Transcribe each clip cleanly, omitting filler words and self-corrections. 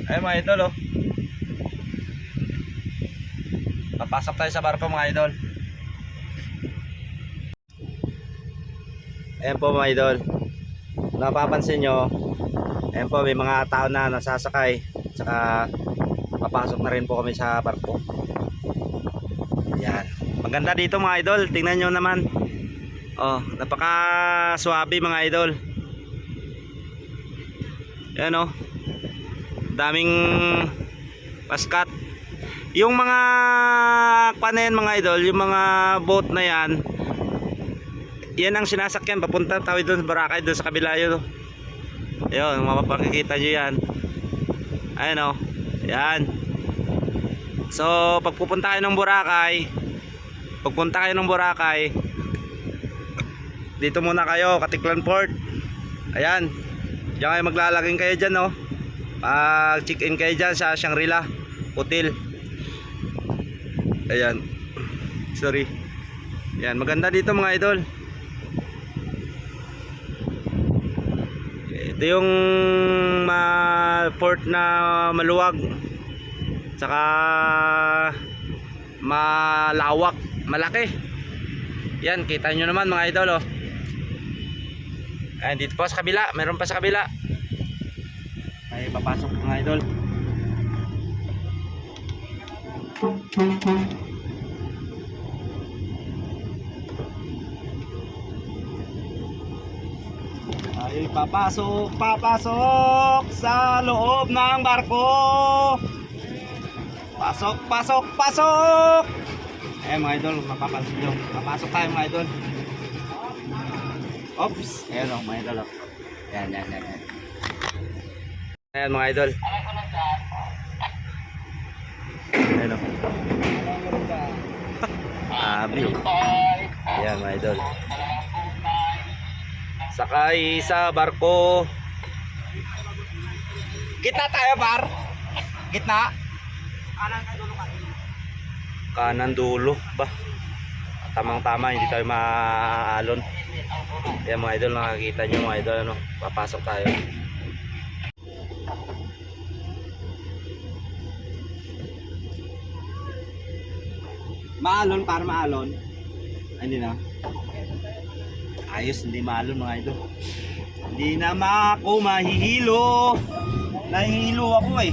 Ayun mga idol, oh. Papasok tayo sa barko mga idol. Ayan po mga idol. Napapansin nyo, ayan po, may mga tao na nasasakay. Tsaka papasok na rin po kami sa barko. Ayan. Maganda dito mga idol. Tingnan nyo naman. Oh, napaka swabe mga idol. Ayan, oh. Daming paskat. Yung mga panen mga idol, yung mga boat na yan, yan ang sinasakyan papunta tawid doon sa Boracay, doon sa kabila yun, oh. Ayun, mapapakikita nyo yan. Ayan, oh. Yan. So pagpupunta kayo ng Boracay, dito muna kayo, Katiklan Port. Ayan. Diyan kayo maglalaging kayo dyan, oh. Pag check in kayo dyan sa Shangri-La Hotel. Ayan. Sorry. Ayan, maganda dito mga idol. Ito yung port na maluwag, saka malawak, malaki. Yan, kita nyo naman mga idol, oh. Ayan, dito pa sa kabila, meron pa sa kabila. Ay, papasok mga idol. Ay, papasok sa loob ng barko. Pasok. Ayan mga idol, mapapansin nyo. Papasok tayo mga idol. Oops, ayan o mga idol, oh. Ayan. Ayan mga idol. Ayan o. Abi. Ayan mga idol. Sakay sa barko. Gitna tayo, bar. Gitna. Kanan dulo ba? Tamang-tama, hindi tayo maalon. Ayan mga idol, nakakita nyo mga idol, ano? Papasok tayo. Maalon, para maalon. Ay, hindi na. Ayos, hindi maalon mga idol. Hindi na ako mahihilo. Nahihilo ako eh.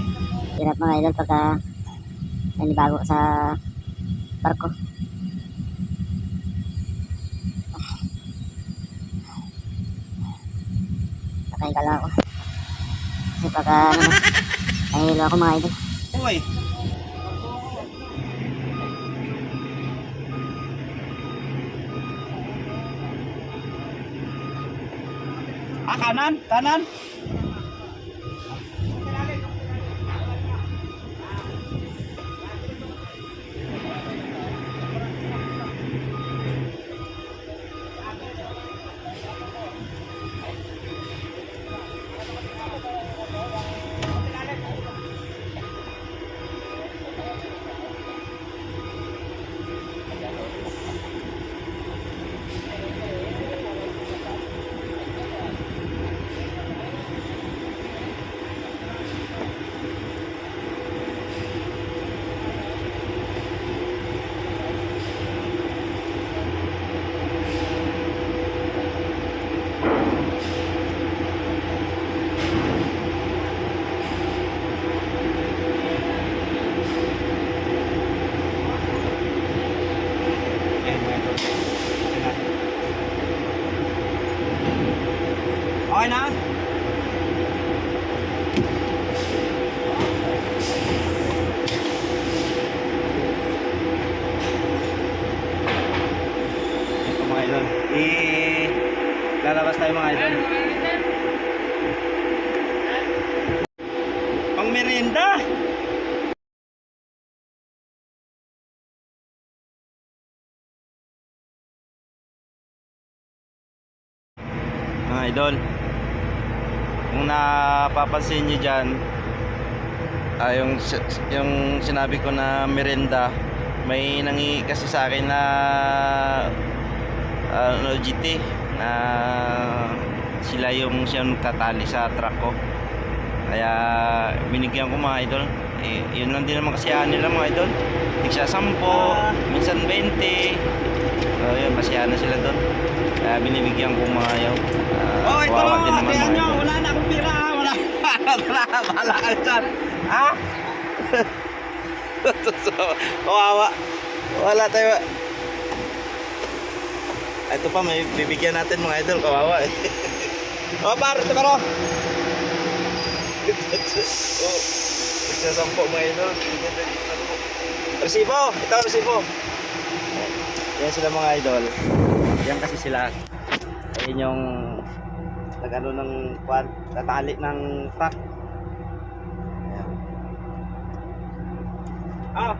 Hirap mga idol pagka nanibago sa barko. Nakahinga lang ako. Kasi pagka nahihilo ako mga idol. Uy. Kanan. Okay na? Ito mga idol. Lalabas tayo mga idol. Pang merienda! Mga idol, kung napapansin nyo dyan, yung sinabi ko na merienda, may nangi kasi sa akin na GT na sila yung tatali sa truck ko. Kaya binigyan ko mga idol. Yun lang din naman kasiyahan nila mga idol. Tigsa 10, minsan 20. So yun, masiyahan na sila doon. Kaya binibigyan ko mga yaw. Ito Kawawa din naman mga nyo, idol. wala na akong pira, wala. Bahala ka dyan. Ha? Kawawa. Wala tayo. Ito pa, may bibigyan natin mga idol. Kawawa eh. Par, ito paro. Oh, nagsasampo mga idol. Resibo! Ito resibo! Yan sila mga idol. Yan kasi sila. Ayun yung nagano ng kwan, tatali ng truck. Ayan. Ah,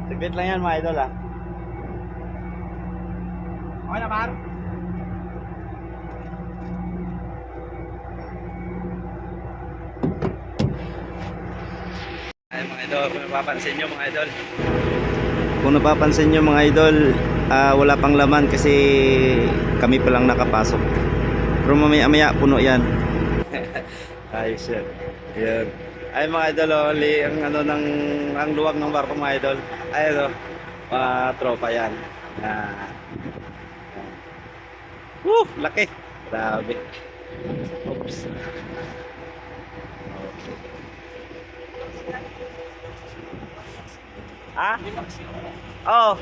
Saglit lang yan mga idol ah. okay na par. Ay mga idol, kung napapansin nyo mga idol. Kung napapansin nyo mga idol, wala pang laman kasi kami pa lang nakapasok. Pero mamaya puno yan. Ayos yan. Yan. Ay mga idol, ang ano ng ang luwag ng barko mga idol. Ay ito, mga tropa yan. Laki. Grabe. Oops. Ah? Oo.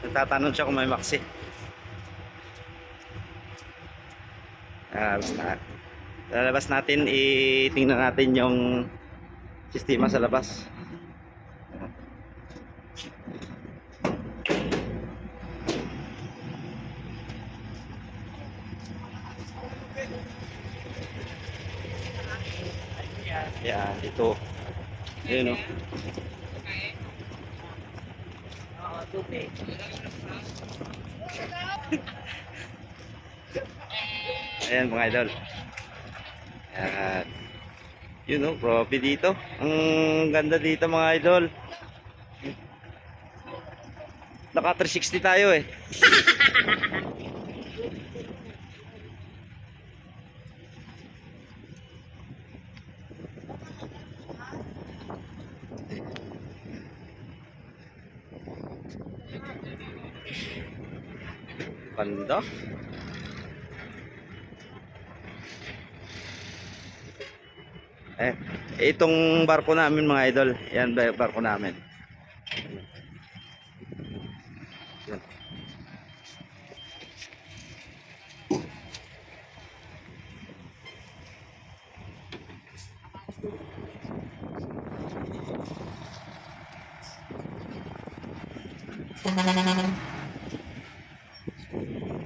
Nagtatanong siya kung may maksi. Basta. Lalabas natin, itingnan natin yung sistema sa labas. Yan, ito. Ayun o. Ayan mga idol. Ayan. Yun o, property dito. Ang ganda dito mga idol. Naka 360 tayo eh. Ganda. Itong barko namin mga idol, yan barko namin. Yan.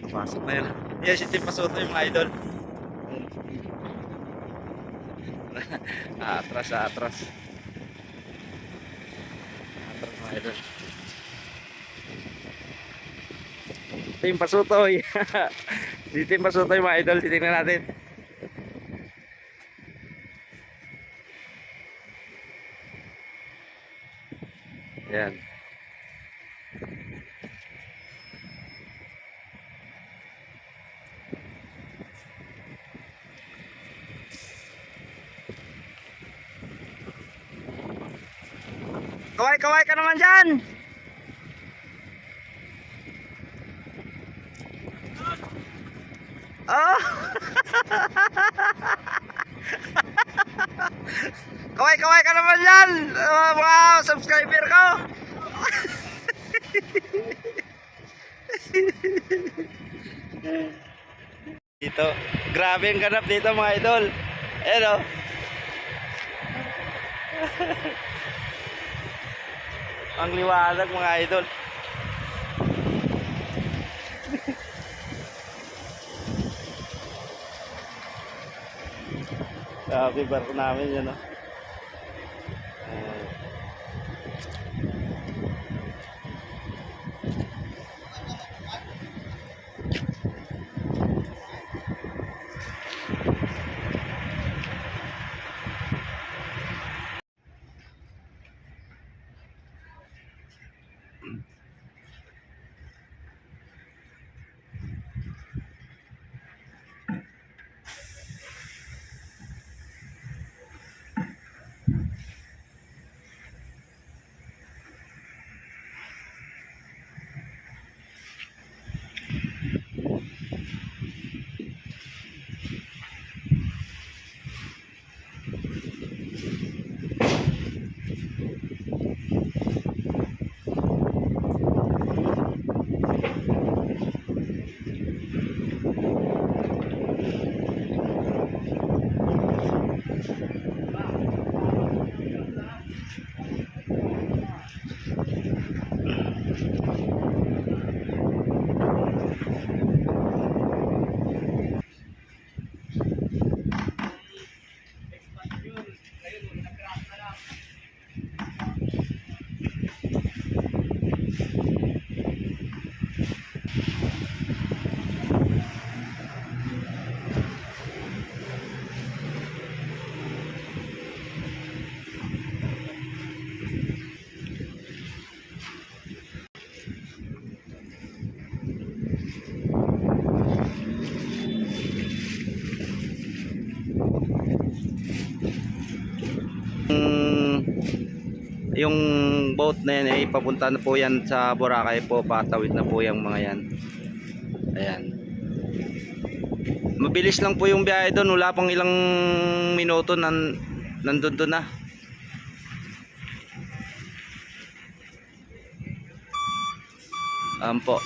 Pasok na yun. Yan si Tim Pasuto yung mga idol. Atras. Atras mga idol. Tim Pasutoy. Si Tim Pasutoy mga idol, titingnan natin. Yan. Kaway ka naman dyan. Oh. Kaway ka naman dyan, mga subscriber ko. Dito, grabe ang ganap dito mga idol. Ayan o. Ang liwanag mga idol. Grabe barko namin yan o. yung boat na yan ay papunta na po yan sa Boracay po, patawid na po yung mga yan. Ayan. Mabilis lang po yung biyahe doon, wala pang ilang minuto nandun doon na. Po.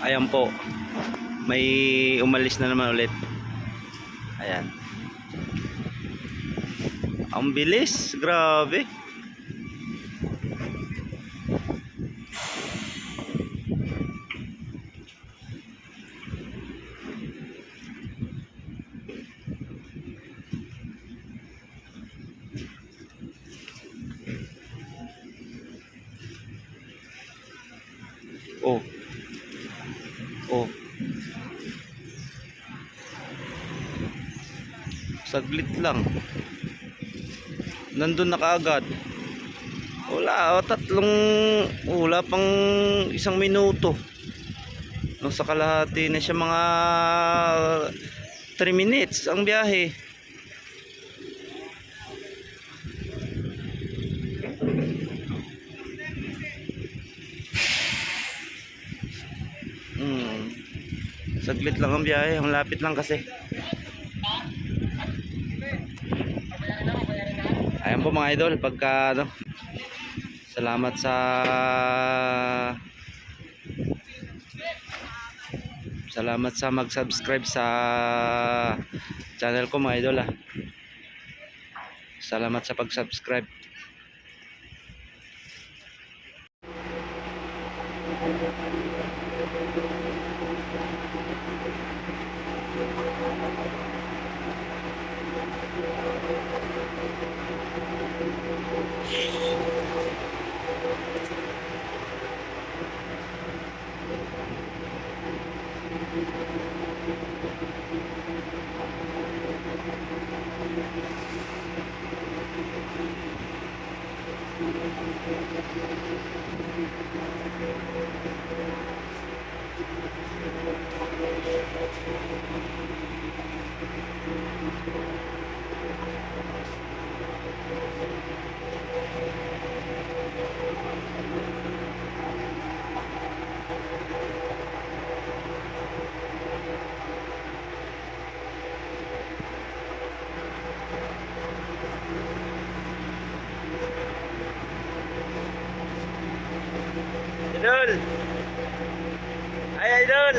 Ayan po. May umalis na naman ulit. Ayan. Ang bilis, grabe. Oh. Oh. Saglit lang. Nandun na kaagad. Wala pang 1 minuto. Nasa kalahati na siya, mga 3 minutes ang biyahe. Saglit lang ang biyahe, ang lapit lang kasi. Ayan po mga idol, pagka salamat sa mag-subscribe sa channel ko mga idol. Salamat sa pag-subscribe. Idol! Ay, idol!